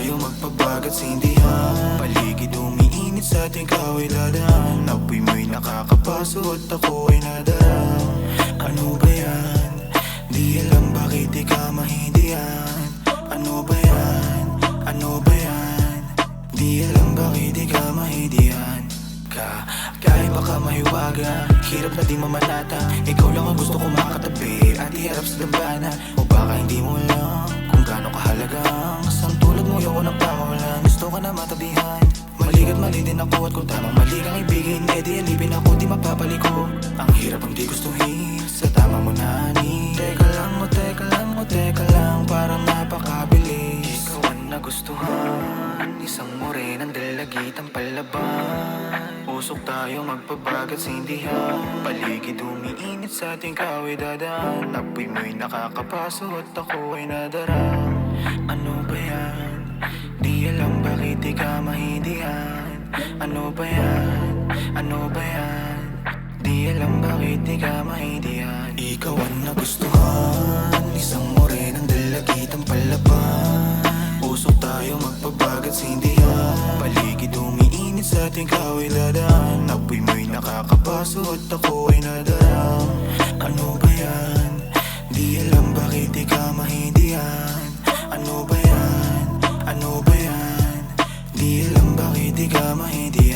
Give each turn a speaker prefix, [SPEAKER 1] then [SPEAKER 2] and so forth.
[SPEAKER 1] tayo magpabagat sindihan. Paligid umiinit sa ating kaway dadaan. Apoy mo'y nakakapaso at ako ay nadarang. Ano ba yan? Di alam bakit di ka mahindihan. Ano ba yan? Ano ba yan? Di alam bakit di ka mahindihan. Kahit baka mahiwaga, hirap na di mamanata. Ikaw lang ang gusto ko makatabi at iharap sa dambana. O baka hindi mo alam kung gaano kahalagang isang tulad mo yaw ng pakulan. Gusto ka na matabihan. Maligat mali din ako at kung tamang mali kang ibigin, eh di alipin ako, di mapapaliko. Ang hirap ang di gustuhin sa tama mo na ani. Teka lang o teka lang o teka lang, parang napakabilis. Ikaw ang nagustuhan, isang morenang dalagitang palaban. Usok tayo magpabagat sindihan. Paligid umiinit sa ating kaway dadaan. Apoy mo'y nakakapaso at ako ay nadarang. Ano ba yan? Di alam bakit di ka mahindihan. Ano ba yan? Ano ba yan? Di alam bakit di ka mahindihan. Ikaw ang nagustuhan, isang morenang dalagitang palaban. Usok tayo magpabagat sindihan. Paligid umiinit sa ating kaway dadaan. Apoy mo'y nakakapaso at ako ay nadarang. Ano ba yan? Di alam bakit di ka mahindihan. Ano ba yan? Ano ba yan? Di alam bakit di ka mahindihan.